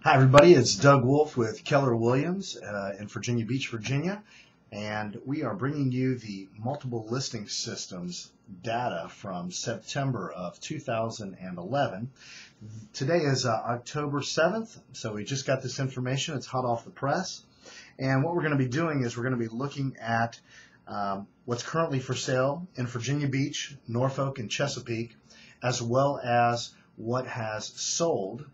Hi, everybody. It's Doug Wolf with Keller Williams in Virginia Beach, Virginia, and we are bringing you the multiple listing systems data from September of 2011. Today is October 7th, so we just got this information. It's hot off the press, and what we're going to be doing is we're going to be looking at what's currently for sale in Virginia Beach, Norfolk, and Chesapeake, as well as what has sold.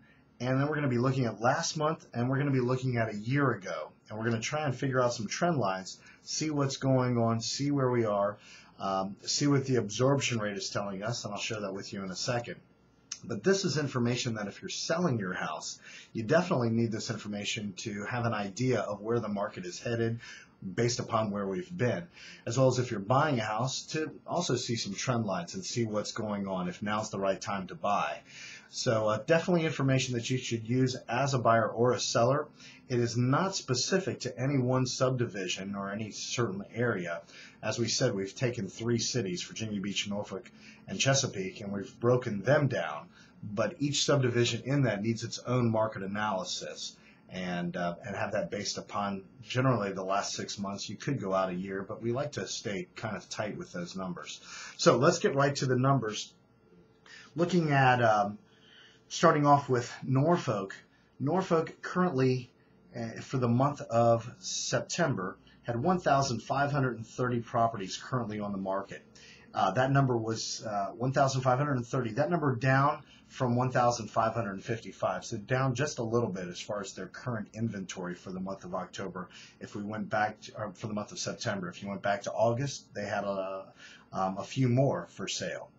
And then we're going to be looking at last month, and we're going to be looking at a year ago. And we're going to try and figure out some trend lines, see what's going on, see where we are, see what the absorption rate is telling us, and I'll share that with you in a second. But this is information that if you're selling your house, you definitely need this information to have an idea of where the market is headed based upon where we've been, as well as if you're buying a house to also see some trend lines and see what's going on, if now's the right time to buy. So definitely information that you should use as a buyer or a seller. It is not specific to any one subdivision or any certain area. As we said, we've taken 3 cities, Virginia Beach, Norfolk, and Chesapeake, and we've broken them down. But each subdivision in that needs its own market analysis and have that based upon generally the last 6 months. You could go out a year, but we like to stay kind of tight with those numbers. So let's get right to the numbers. Looking at starting off with Norfolk. Norfolk currently, for the month of September, had 1,530 properties currently on the market. That number was 1,530. That number down from 1,555, so down just a little bit as far as their current inventory for the month of October. If we went back to, or for the month of September, if you went back to August, they had a few more for sale.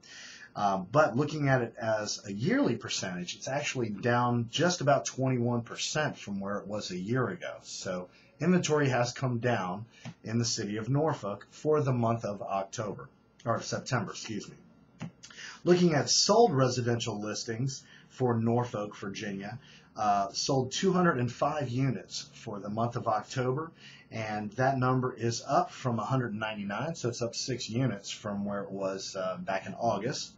But looking at it as a yearly percentage, it's actually down just about 21% from where it was a year ago. So inventory has come down in the city of Norfolk for the month of September, excuse me. Looking at sold residential listings for Norfolk, Virginia, sold 205 units for the month of October, and that number is up from 199, so it's up 6 units from where it was back in August.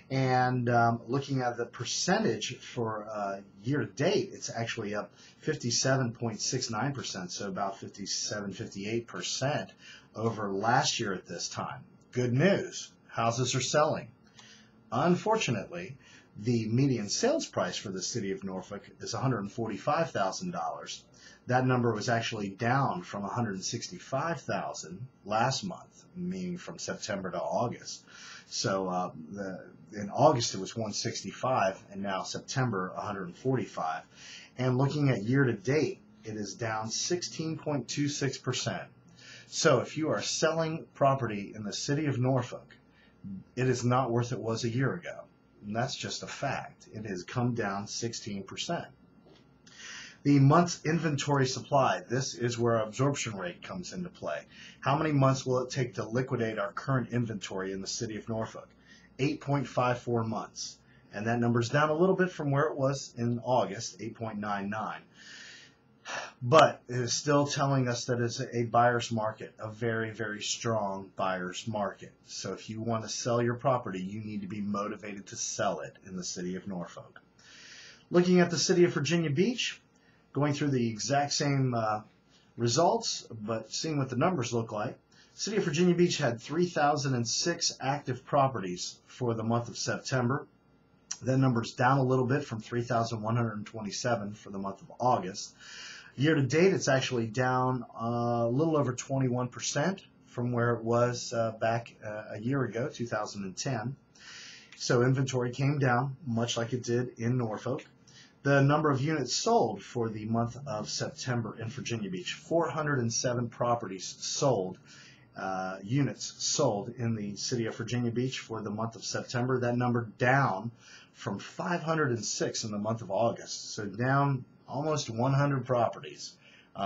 And looking at the percentage for year to date, it's actually up 57.69%, so about 58% over last year at this time. Good news, houses are selling. Unfortunately, the median sales price for the city of Norfolk is $145,000. That number was actually down from $165,000 last month, meaning from September to August. So in August it was $165,000, and now September $145,000. And looking at year to date, it is down 16.26%. So if you are selling property in the city of Norfolk, it is not worth it was a year ago. And that's just a fact. It has come down 16%. The month's inventory supply, this is where absorption rate comes into play. How many months will it take to liquidate our current inventory in the city of Norfolk? 8.54 months. And that number's down a little bit from where it was in August, 8.99. But it is still telling us that it's a buyer's market, a very, very strong buyer's market. So if you want to sell your property, you need to be motivated to sell it in the city of Norfolk. Looking at the city of Virginia Beach, going through the exact same results, but seeing what the numbers look like. City of Virginia Beach had 3,006 active properties for the month of September. That number's down a little bit from 3,127 for the month of August. Year to date, it's actually down a little over 21% from where it was back a year ago, 2010. So inventory came down, much like it did in Norfolk. The number of units sold for the month of September in Virginia Beach, 407 properties sold, units sold in the city of Virginia Beach for the month of September. That number down from 506 in the month of August. So down almost 100 properties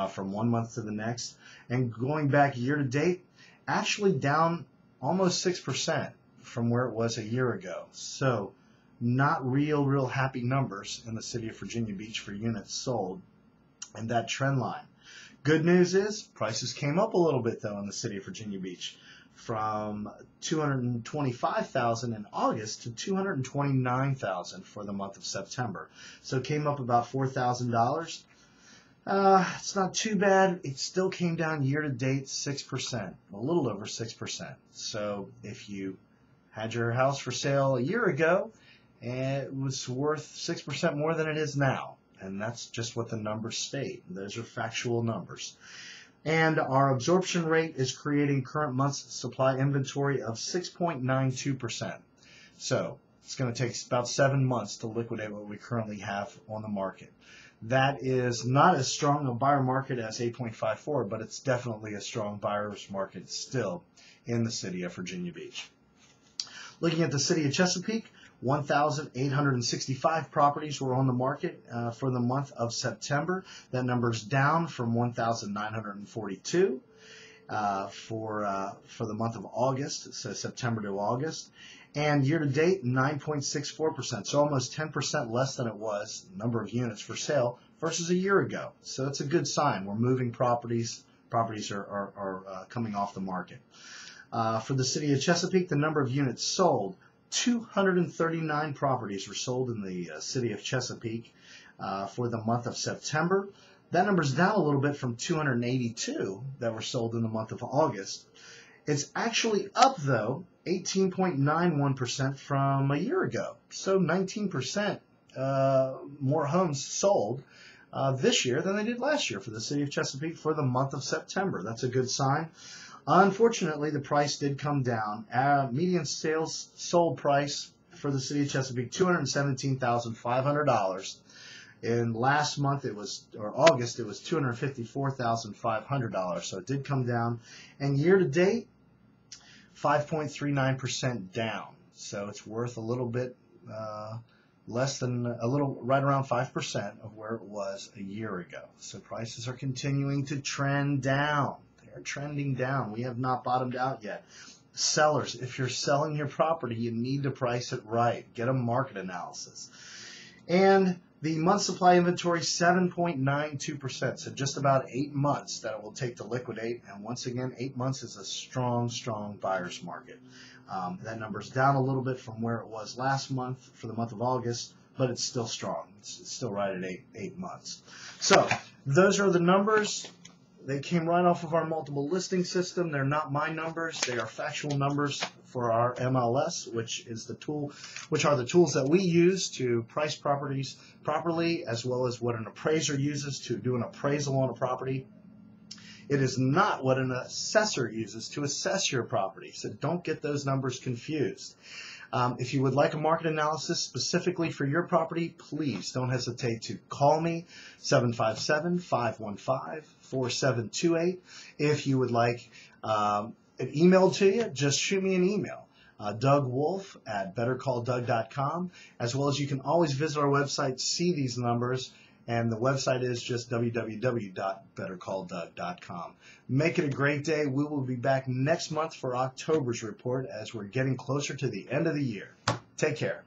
from one month to the next. And going back year to date, actually down almost 6% from where it was a year ago. So not real happy numbers in the city of Virginia Beach for units sold and that trend line. Good news is prices came up a little bit though in the city of Virginia Beach. from $225,000 in August to $229,000 for the month of September. So it came up about $4,000. It's not too bad. It still came down year to date 6%, a little over 6%. So if you had your house for sale a year ago, it was worth 6% more than it is now. And that's just what the numbers state. Those are factual numbers. And our absorption rate is creating current month's supply inventory of 6.92%. So it's going to take about 7 months to liquidate what we currently have on the market. That is not as strong a buyer market as 8.54, but it's definitely a strong buyer's market still in the city of Virginia Beach. Looking at the city of Chesapeake, 1,865 properties were on the market for the month of September. That number's down from 1,942 for the month of August, so September to August. And year to date, 9.64%, so almost 10% less than it was, number of units for sale, versus a year ago. So it's a good sign. We're moving properties. Properties are coming off the market. For the city of Chesapeake, the number of units sold, 239 properties were sold in the city of Chesapeake for the month of September. That number's down a little bit from 282 that were sold in the month of August. It's actually up, though, 18.91% from a year ago. So 19% more homes sold this year than they did last year for the city of Chesapeake for the month of September. That's a good sign. Unfortunately, the price did come down. Median sales sold price for the city of Chesapeake, $217,500. In last month, August, it was $254,500. So it did come down. And year to date, 5.39% down. So it's worth a little bit less than right around 5% of where it was a year ago. So prices are continuing to trend down. They're trending down. We have not bottomed out yet. Sellers, if you're selling your property, you need to price it right. Get a market analysis. And the month supply inventory, 7.92%. So just about 8 months that it will take to liquidate. And once again, 8 months is a strong, strong buyer's market. That number's down a little bit from where it was last month for the month of August, but it's still strong. It's still right at eight months. So those are the numbers. They came right off of our multiple listing system. They're not my numbers. They are factual numbers for our MLS, which are the tools that we use to price properties properly, as well as what an appraiser uses to do an appraisal on a property. It is not what an assessor uses to assess your property, so don't get those numbers confused. If you would like a market analysis specifically for your property, please don't hesitate to call me, 757-515-4728. If you would like it emailed to you, just shoot me an email, DougWolf@BetterCallDoug.com, as well as you can always visit our website, see these numbers, and the website is just www.BetterCallDoug.com. Make it a great day. We will be back next month for October's report as we're getting closer to the end of the year. Take care.